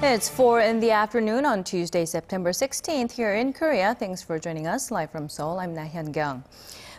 It's 4 in the afternoon on Tuesday, September 16th here in Korea. Thanks for joining us live from Seoul. I'm Laah Hyun-kyung.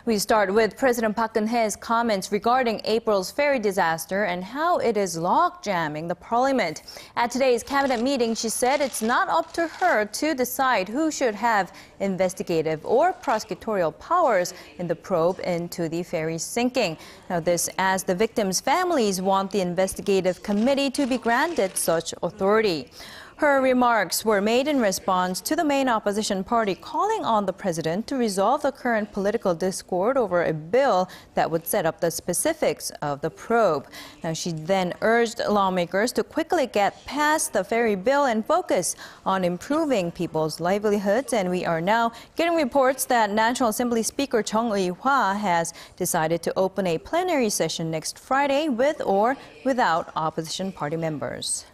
We start with President Park Geun-hye's comments regarding April's ferry disaster and how it is logjam-ing the parliament. At today's cabinet meeting, she said it's not up to her to decide who should have investigative or prosecutorial powers in the probe into the ferry's sinking. Now, this as the victims' families want the investigative committee to be granted such authority. Her remarks were made in response to the main opposition party calling on the president to resolve the current political discord over a bill that would set up the specifics of the probe. Now, she then urged lawmakers to quickly get past the ferry bill and focus on improving people's livelihoods. And we are now getting reports that National Assembly Speaker Chung Ui-hwa has decided to open a plenary session next Friday with or without opposition party members.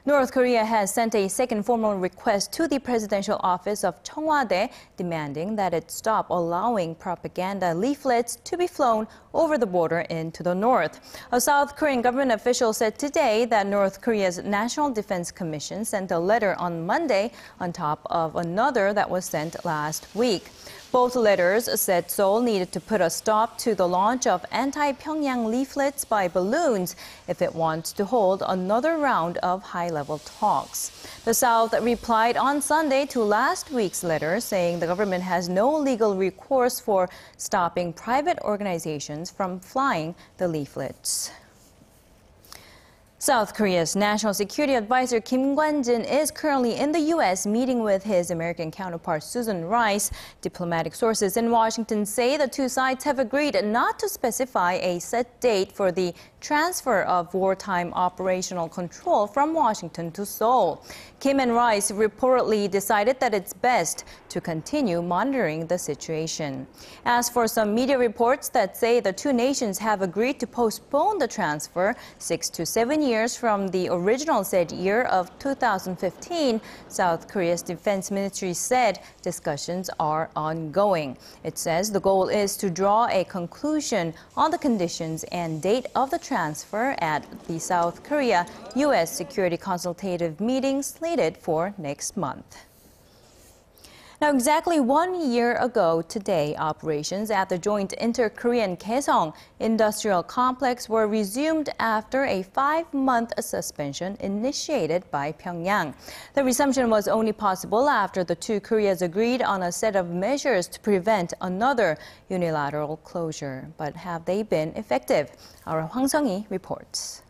North Korea has sent a second formal request to the presidential office of Cheongwade demanding that it stop allowing propaganda leaflets to be flown over the border into the north. A South Korean government official said today that North Korea's National Defense Commission sent a letter on Monday on top of another that was sent last week. Both letters said Seoul needed to put a stop to the launch of anti-Pyongyang leaflets by balloons if it wants to hold another round of high-level talks. The South replied on Sunday to last week's letter, saying the government has no legal recourse for stopping private organizations from flying the leaflets. South Korea's National Security Advisor Kim Kwan-jin is currently in the U.S. meeting with his American counterpart Susan Rice. Diplomatic sources in Washington say the two sides have agreed not to specify a set date for the transfer of wartime operational control from Washington to Seoul. Kim and Rice reportedly decided that it's best to continue monitoring the situation. As for some media reports that say the two nations have agreed to postpone the transfer 6 to 7 years from the original said year of 2015, South Korea's defense ministry said discussions are ongoing. It says the goal is to draw a conclusion on the conditions and date of the transfer at the South Korea-U.S. Security Consultative meeting slated for next month. Now, exactly 1 year ago today, operations at the joint inter-Korean Kaesong Industrial Complex were resumed after a 5-month suspension initiated by Pyongyang. The resumption was only possible after the two Koreas agreed on a set of measures to prevent another unilateral closure. But have they been effective? Our Hwang Sung-hee reports.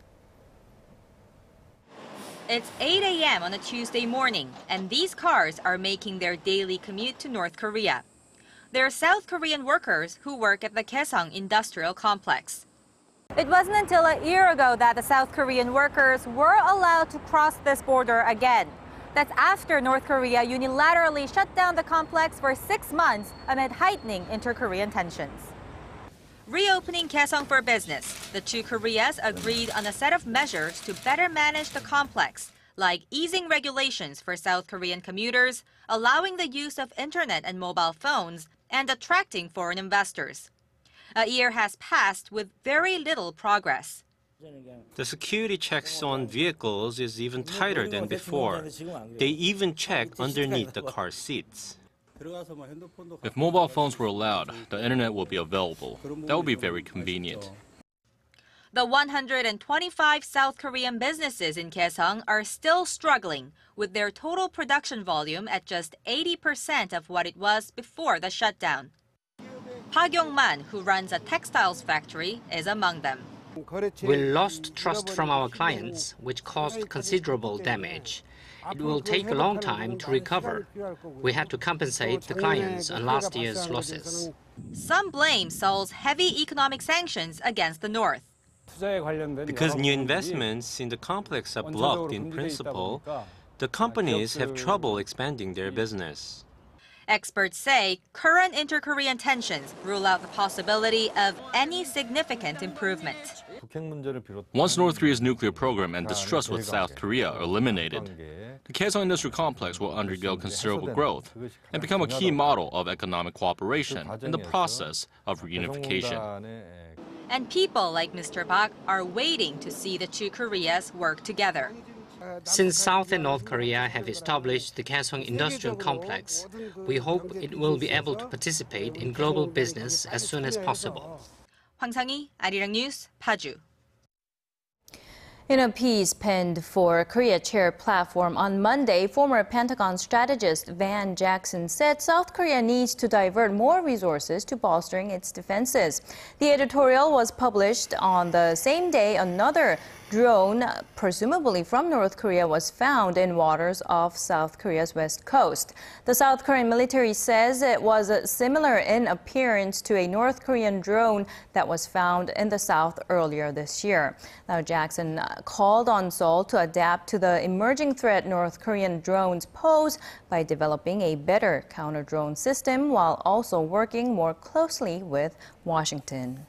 It's 8 a.m. on a Tuesday morning, and these cars are making their daily commute to North Korea. They're South Korean workers who work at the Kaesong Industrial Complex. It wasn't until a year ago that the South Korean workers were allowed to cross this border again. That's after North Korea unilaterally shut down the complex for 6 months amid heightening inter-Korean tensions. Reopening Kaesong for business, the two Koreas agreed on a set of measures to better manage the complex, like easing regulations for South Korean commuters, allowing the use of internet and mobile phones, and attracting foreign investors. A year has passed with very little progress. The security checks on vehicles is even tighter than before. They even check underneath the car seats. If mobile phones were allowed, the internet will be available. That would be very convenient. The 125 South Korean businesses in Kaesong are still struggling, with their total production volume at just 80% of what it was before the shutdown. Park Geun-hye, who runs a textiles factory, is among them. We lost trust from our clients, which caused considerable damage. It will take a long time to recover. We had to compensate the clients on last year's losses. Some blame Seoul's heavy economic sanctions against the North. Because new investments in the complex are blocked in principle, the companies have trouble expanding their business. Experts say current inter-Korean tensions rule out the possibility of any significant improvement. Once North Korea's nuclear program and distrust with South Korea are eliminated, the Kaesong Industrial Complex will undergo considerable growth and become a key model of economic cooperation in the process of reunification. And people like Mr. Park are waiting to see the two Koreas work together. Since South and North Korea have established the Kaesong Industrial Complex, we hope it will be able to participate in global business as soon as possible. 황상희, 아리랑 뉴스, 파주. In a piece penned for Korea Chair platform on Monday, former Pentagon strategist Van Jackson said South Korea needs to divert more resources to bolstering its defenses. The editorial was published on the same day another drone, presumably from North Korea, was found in waters off South Korea's west coast. The South Korean military says it was similar in appearance to a North Korean drone that was found in the south earlier this year. Now, Jackson called on Seoul to adapt to the emerging threat North Korean drones pose by developing a better counter-drone system while also working more closely with Washington.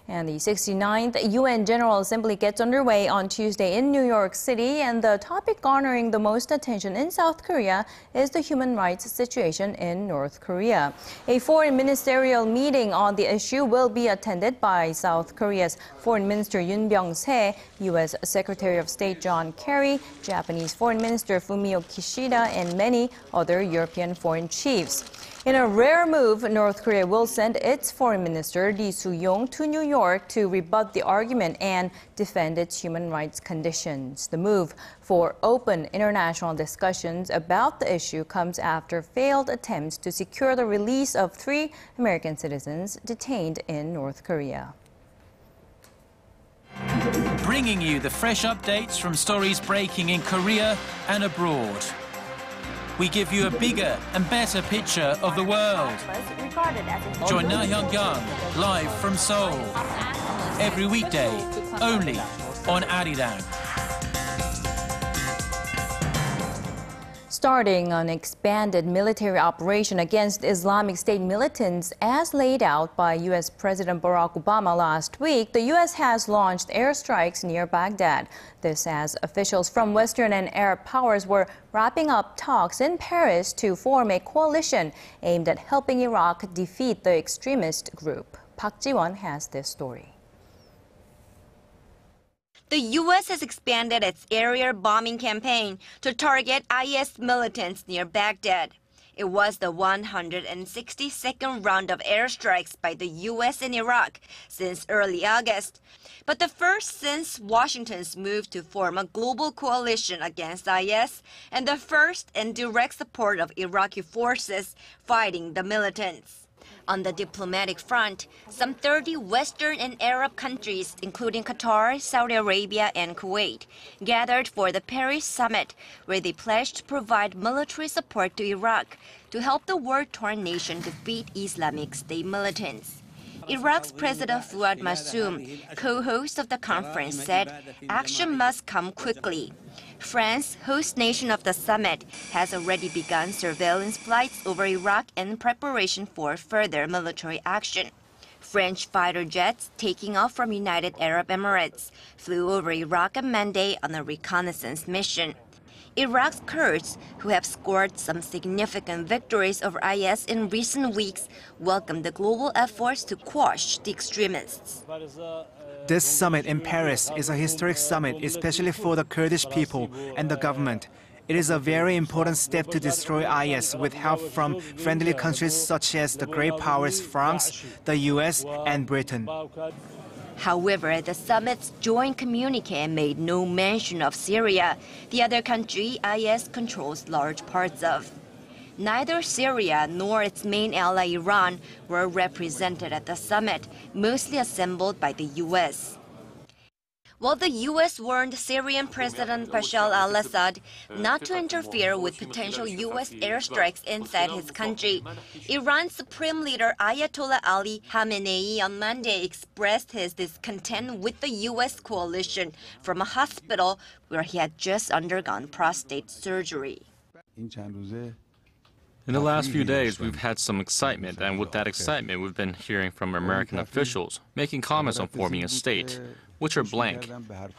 And the 69th UN General Assembly gets underway on Tuesday in New York City, and the topic garnering the most attention in South Korea is the human rights situation in North Korea. A foreign ministerial meeting on the issue will be attended by South Korea's Foreign Minister Yoon Byung-se, U.S. Secretary of State John Kerry, Japanese Foreign Minister Fumio Kishida, and many other European foreign chiefs. In a rare move, North Korea will send its foreign minister Lee Soo-yong to New York to rebut the argument and defend its human rights conditions. The move for open international discussions about the issue comes after failed attempts to secure the release of 3 American citizens detained in North Korea. Bringing you the fresh updates from stories breaking in Korea and abroad. We give you a bigger and better picture of the world. Join Laah Hyun-kyung live from Seoul. Every weekday, only on Arirang. Starting an expanded military operation against Islamic State militants as laid out by U.S. President Barack Obama last week, the U.S. has launched airstrikes near Baghdad. This as officials from Western and Arab powers were wrapping up talks in Paris to form a coalition aimed at helping Iraq defeat the extremist group. Park Ji-won has this story. The U.S. has expanded its aerial bombing campaign to target IS militants near Baghdad. It was the 162nd round of airstrikes by the U.S. in Iraq since early August, but the first since Washington's move to form a global coalition against IS and the first in direct support of Iraqi forces fighting the militants. On the diplomatic front, some 30 Western and Arab countries, including Qatar, Saudi Arabia, and Kuwait, gathered for the Paris summit, where they pledged to provide military support to Iraq to help the war-torn nation defeat Islamic State militants. Iraq's President Fuad Massoum, co-host of the conference, said action must come quickly. France, host nation of the summit, has already begun surveillance flights over Iraq in preparation for further military action. French fighter jets taking off from United Arab Emirates flew over Iraq on Monday on a reconnaissance mission. Iraq's Kurds, who have scored some significant victories over IS in recent weeks, welcomed the global efforts to quash the extremists. This summit in Paris is a historic summit, especially for the Kurdish people and the government. It is a very important step to destroy IS with help from friendly countries such as the great powers France, the US, and Britain. However, the summit's joint communique made no mention of Syria, the other country IS controls large parts of. Neither Syria nor its main ally Iran were represented at the summit, mostly assembled by the U.S. While the U.S. warned Syrian President Bashar al-Assad not to interfere with potential U.S. airstrikes inside his country, Iran's Supreme Leader Ayatollah Ali Khamenei on Monday expressed his discontent with the U.S. coalition from a hospital where he had just undergone prostate surgery. In the last few days, we've had some excitement, and with that excitement, we've been hearing from American officials making comments on forming a state, which are blank,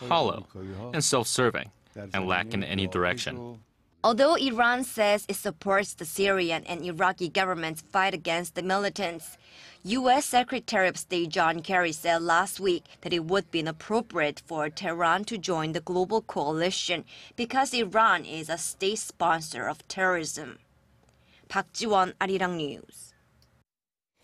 hollow, and self-serving, and lack in any direction. Although Iran says it supports the Syrian and Iraqi government's fight against the militants, U.S. Secretary of State John Kerry said last week that it would be inappropriate for Tehran to join the global coalition because Iran is a state sponsor of terrorism. Park Ji-won, Arirang News.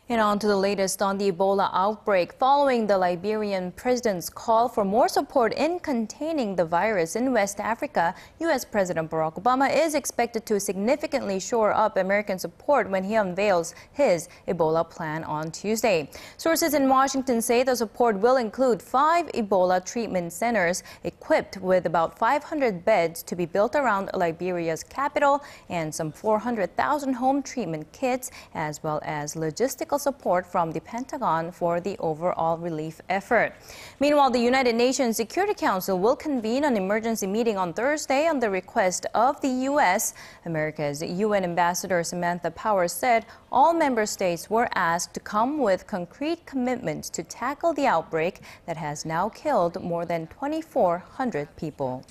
And on to the latest on the Ebola outbreak. Following the Liberian president's call for more support in containing the virus in West Africa, U.S. President Barack Obama is expected to significantly shore up American support when he unveils his Ebola plan on Tuesday. Sources in Washington say the support will include 5 Ebola treatment centers equipped with about 500 beds to be built around Liberia's capital and some 400,000 home treatment kits, as well as logistical support from the Pentagon for the overall relief effort. Meanwhile, the United Nations Security Council will convene an emergency meeting on Thursday on the request of the U.S. America's UN Ambassador Samantha Power said all member states were asked to come with concrete commitments to tackle the outbreak that has now killed more than 2,400 people.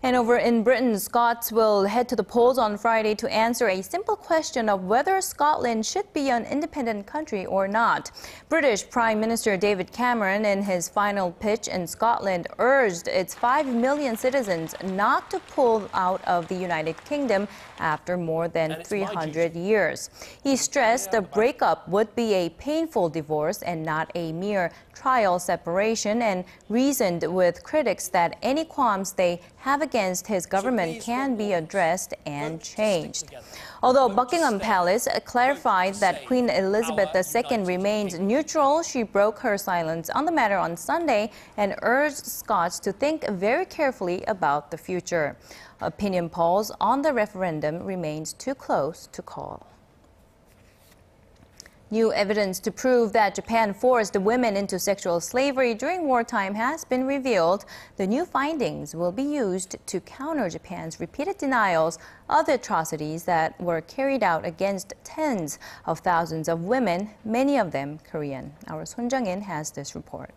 And over in Britain, Scots will head to the polls on Friday to answer a simple question of whether Scotland should be an independent country or not. British Prime Minister David Cameron, in his final pitch in Scotland, urged its 5 million citizens not to pull out of the United Kingdom after more than 300 years. He stressed the breakup would be a painful divorce and not a mere trial separation, and reasoned with critics that any qualms they have against his government can be addressed and changed. Although Buckingham Palace clarified that Queen Elizabeth II remains neutral, she broke her silence on the matter on Sunday and urged Scots to think very carefully about the future. Opinion polls on the referendum remains too close to call. New evidence to prove that Japan forced women into sexual slavery during wartime has been revealed. The new findings will be used to counter Japan's repeated denials of the atrocities that were carried out against tens of thousands of women, many of them Korean. Our Son Jung-in has this report.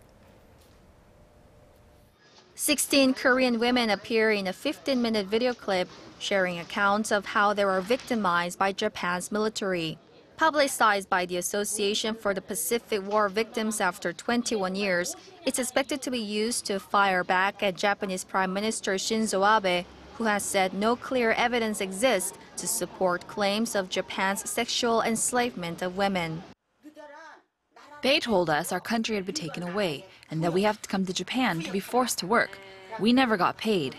16 Korean women appear in a 15-minute video clip sharing accounts of how they were victimized by Japan's military. Publicized by the Association for the Pacific War Victims after 21 years, it's expected to be used to fire back at Japanese Prime Minister Shinzo Abe, who has said no clear evidence exists to support claims of Japan's sexual enslavement of women. They told us our country had been taken away and that we have to come to Japan to be forced to work. We never got paid.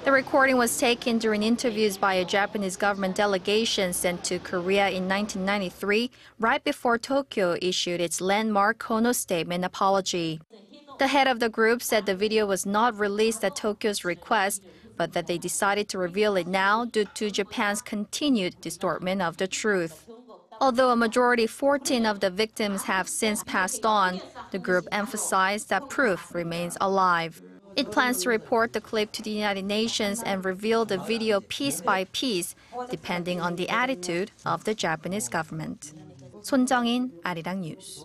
The recording was taken during interviews by a Japanese government delegation sent to Korea in 1993, right before Tokyo issued its landmark Kono Statement apology. The head of the group said the video was not released at Tokyo's request, but that they decided to reveal it now due to Japan's continued distortment of the truth. Although a majority 14 of the victims have since passed on, the group emphasized that proof remains alive. It plans to report the clip to the United Nations and reveal the video piece by piece, depending on the attitude of the Japanese government. Son Jung-in, Arirang News.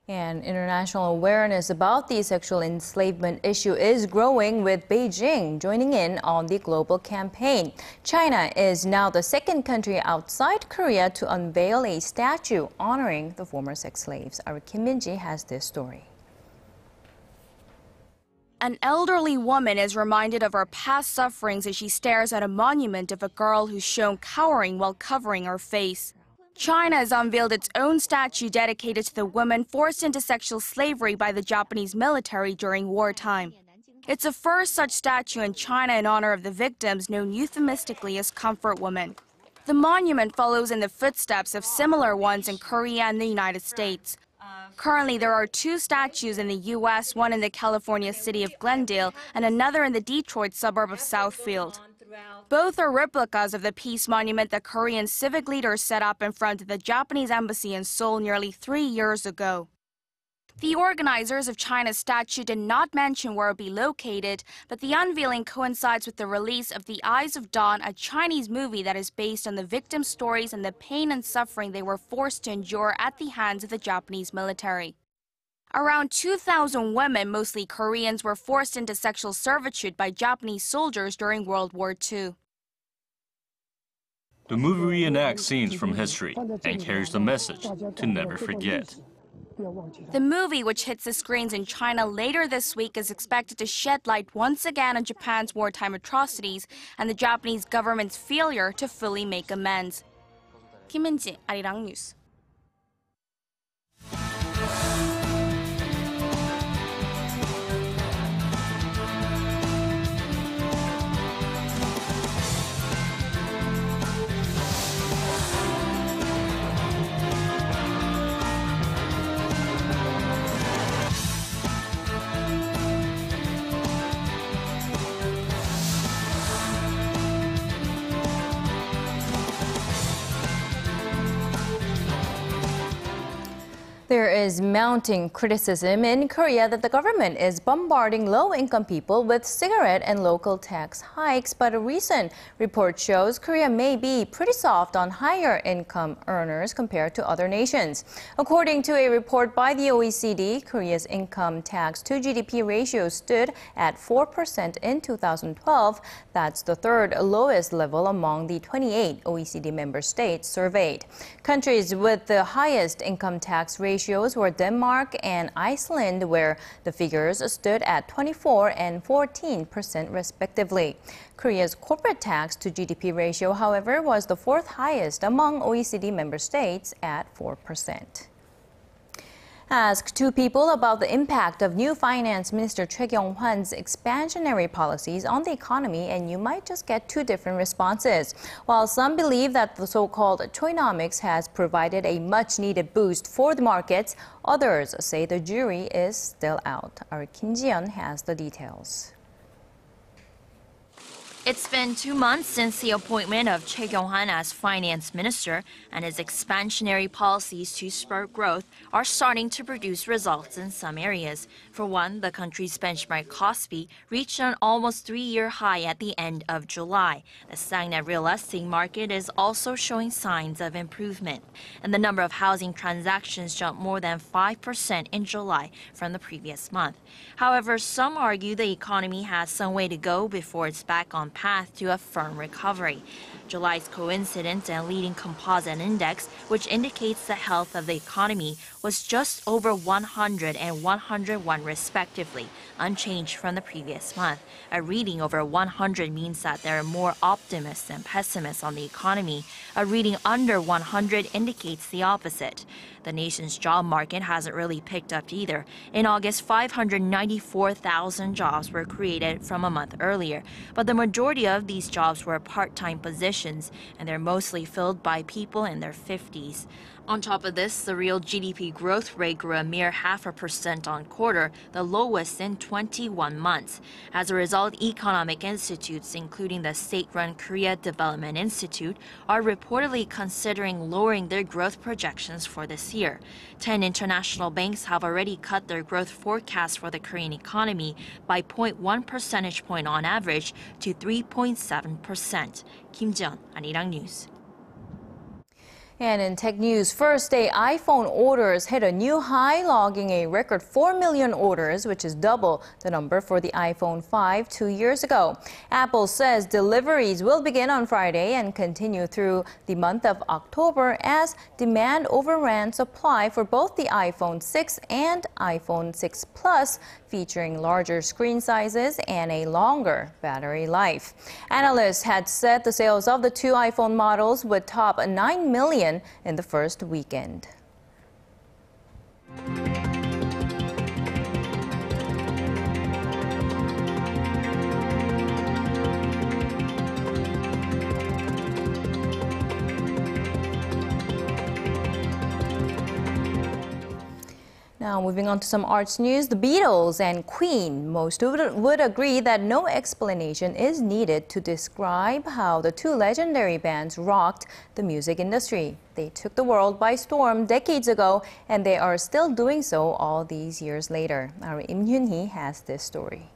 And international awareness about the sexual enslavement issue is growing, with Beijing joining in on the global campaign. China is now the second country outside Korea to unveil a statue honoring the former sex slaves. Our Kim Min-ji has this story. An elderly woman is reminded of her past sufferings as she stares at a monument of a girl who's shown cowering while covering her face. China has unveiled its own statue dedicated to the women forced into sexual slavery by the Japanese military during wartime. It's the first such statue in China in honor of the victims, known euphemistically as comfort women. The monument follows in the footsteps of similar ones in Korea and the United States. Currently, there are 2 statues in the U.S., one in the California city of Glendale and another in the Detroit suburb of Southfield. Both are replicas of the peace monument that Korean civic leaders set up in front of the Japanese embassy in Seoul nearly 3 years ago. The organizers of China's statue did not mention where it will be located, but the unveiling coincides with the release of The Eyes of Dawn, a Chinese movie that is based on the victims' stories and the pain and suffering they were forced to endure at the hands of the Japanese military. Around 2,000 women, mostly Koreans, were forced into sexual servitude by Japanese soldiers during World War II. The movie reenacts scenes from history and carries the message to never forget. The movie, which hits the screens in China later this week, is expected to shed light once again on Japan's wartime atrocities and the Japanese government's failure to fully make amends. Kim Min-ji, Arirang News. There is mounting criticism in Korea that the government is bombarding low-income people with cigarette and local tax hikes, but a recent report shows Korea may be pretty soft on higher-income earners compared to other nations. According to a report by the OECD, Korea's income tax to GDP ratio stood at 4% in 2012. That's the third lowest level among the 28 OECD member states surveyed. Countries with the highest income tax ratios were Denmark and Iceland, where the figures stood at 24% and 14% respectively. Korea's corporate tax to GDP ratio, however, was the fourth highest among OECD member states at 4%. Ask two people about the impact of new Finance Minister Choi Kyung-hwan's expansionary policies on the economy, and you might just get two different responses. While some believe that the so-called Choinomics has provided a much-needed boost for the markets, others say the jury is still out. Our Kim Ji-yeon has the details. It's been 2 months since the appointment of Choi Kyung-hwan as finance minister, and his expansionary policies to spur growth are starting to produce results in some areas. For one, the country's benchmark KOSPI reached an almost 3-year high at the end of July. The stagnant real estate market is also showing signs of improvement, and the number of housing transactions jumped more than 5% in July from the previous month. However, some argue the economy has some way to go before it's back on path to a firm recovery. July's coincidence and leading composite index, which indicates the health of the economy, was just over 100 and 101 respectively, unchanged from the previous month. A reading over 100 means that there are more optimists than pessimists on the economy. A reading under 100 indicates the opposite. The nation's job market hasn't really picked up either. In August, 594,000 jobs were created from a month earlier, but the majority of these jobs were part-time positions, and they're mostly filled by people in their 50s. On top of this, the real GDP growth rate grew a mere 0.5% on quarter, the lowest in 21 months. As a result, economic institutes, including the state-run Korea Development Institute, are reportedly considering lowering their growth projections for this year. 10 international banks have already cut their growth forecast for the Korean economy by 0.1 percentage point on average to 3.7%. Kim Ji-yeon, Arirang News. And in tech news, first-day iPhone orders hit a new high, logging a record 4 million orders, which is double the number for the iPhone 5 2 years ago. Apple says deliveries will begin on Friday and continue through the month of October as demand overran supply for both the iPhone 6 and iPhone 6 Plus, featuring larger screen sizes and a longer battery life. Analysts had said the sales of the two iPhone models would top 9 million in the first weekend. Now, moving on to some arts news, the Beatles and Queen. Most would agree that no explanation is needed to describe how the two legendary bands rocked the music industry. They took the world by storm decades ago, and they are still doing so all these years later. Our Im Hyun-hee has this story.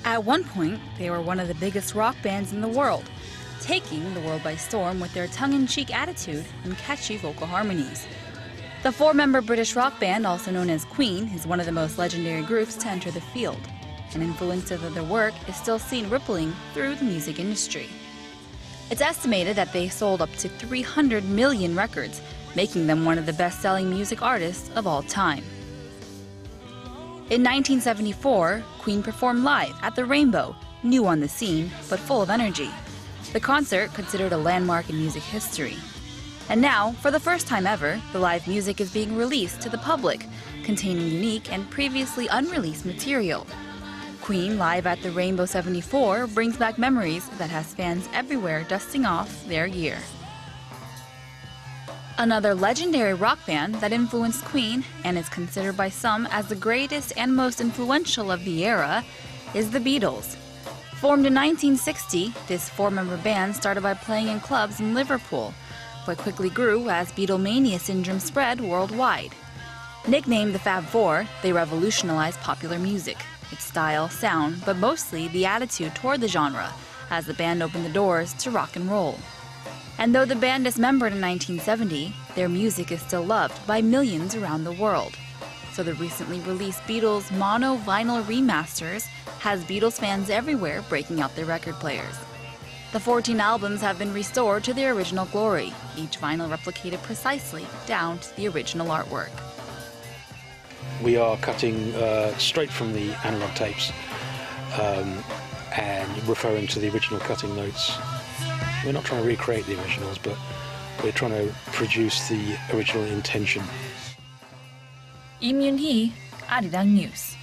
At one point, they were one of the biggest rock bands in the world, taking the world by storm with their tongue-in-cheek attitude and catchy vocal harmonies. The four-member British rock band, also known as Queen, is one of the most legendary groups to enter the field. An influence of their work is still seen rippling through the music industry. It's estimated that they sold up to 300 million records, making them one of the best-selling music artists of all time. In 1974, Queen performed live at the Rainbow, new on the scene, but full of energy. The concert, considered a landmark in music history. And now, for the first time ever, the live music is being released to the public, containing unique and previously unreleased material. Queen live at the Rainbow 74 brings back memories that has fans everywhere dusting off their year. Another legendary rock band that influenced Queen and is considered by some as the greatest and most influential of the era is the Beatles. Formed in 1960, this four-member band started by playing in clubs in Liverpool, but quickly grew as Beatlemania syndrome spread worldwide. Nicknamed the Fab Four, they revolutionized popular music, its style, sound, but mostly the attitude toward the genre, as the band opened the doors to rock and roll. And though the band dismembered in 1970, their music is still loved by millions around the world. So the recently released Beatles mono vinyl remasters has Beatles fans everywhere breaking out their record players. The 14 albums have been restored to their original glory, each vinyl replicated precisely down to the original artwork. We are cutting straight from the analog tapes and referring to the original cutting notes. We're not trying to recreate the originals, but we're trying to produce the original intention. Im Yoon-hee, Arirang News.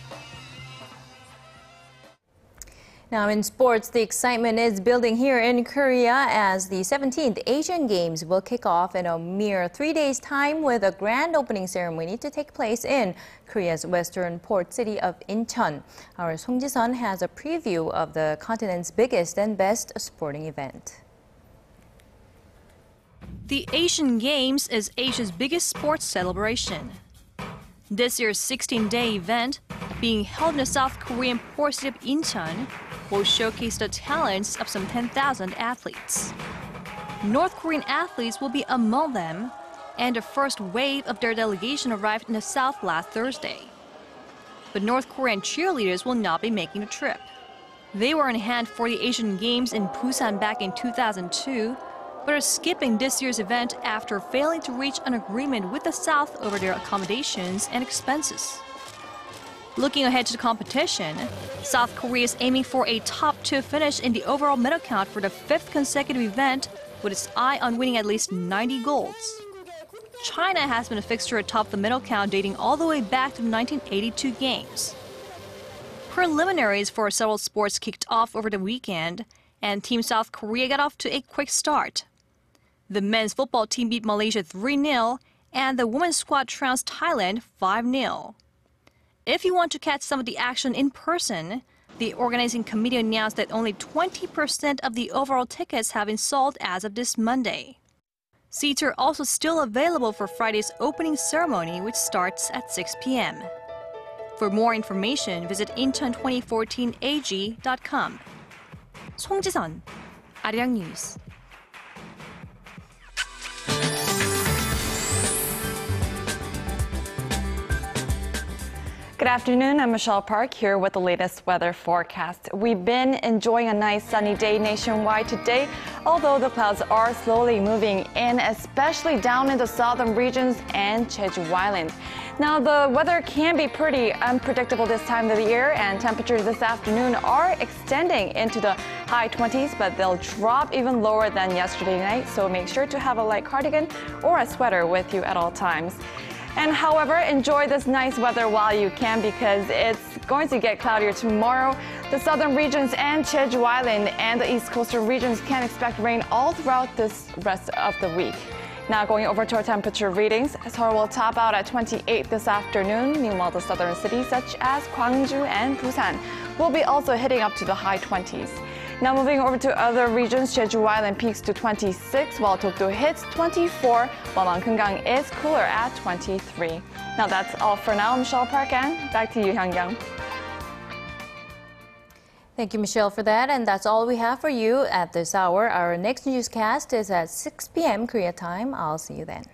Now in sports, the excitement is building here in Korea as the 17th Asian Games will kick off in a mere 3 days' time with a grand opening ceremony to take place in Korea's western port city of Incheon. Our Song Ji-sun has a preview of the continent's biggest and best sporting event. The Asian Games is Asia's biggest sports celebration. This year's 16-day event, being held in the South Korean port city of Incheon, will showcase the talents of some 10,000 athletes. North Korean athletes will be among them, and the first wave of their delegation arrived in the South last Thursday. But North Korean cheerleaders will not be making the trip. They were in hand for the Asian Games in Busan back in 2002, but are skipping this year's event after failing to reach an agreement with the South over their accommodations and expenses. Looking ahead to the competition, South Korea is aiming for a top 2 finish in the overall medal count for the 5th consecutive event, with its eye on winning at least 90 golds. China has been a fixture atop the medal count dating all the way back to the 1982 Games. Preliminaries for several sports kicked off over the weekend, and Team South Korea got off to a quick start. The men's football team beat Malaysia 3-0, and the women's squad trounced Thailand 5-0. If you want to catch some of the action in person, the organizing committee announced that only 20% of the overall tickets have been sold as of this Monday. Seats are also still available for Friday's opening ceremony, which starts at 6 p.m. For more information, visit incheon2014ag.com. Song Ji-sun, Arirang News. Good afternoon, I'm Michelle Park here with the latest weather forecast. We've been enjoying a nice sunny day nationwide today, although the clouds are slowly moving in, especially down in the southern regions and Jeju Island. Now, the weather can be pretty unpredictable this time of the year, and temperatures this afternoon are extending into the high 20s, but they'll drop even lower than yesterday night, so make sure to have a light cardigan or a sweater with you at all times. And however, enjoy this nice weather while you can, because it's going to get cloudier tomorrow. The southern regions and Jeju Island and the east coastal regions can expect rain all throughout this rest of the week. Now going over to our temperature readings, Seoul will top out at 28 this afternoon. Meanwhile, the southern cities such as Gwangju and Busan will be also hitting up to the high 20s. Now moving over to other regions, Jeju Island peaks to 26, while Dokdo hits 24, while Gyeonggang is cooler at 23. Now that's all for now. I'm Michelle Park, and back to you, Hyun-kyung. Thank you, Michelle, for that. And that's all we have for you at this hour. Our next newscast is at 6 p.m. Korea time. I'll see you then.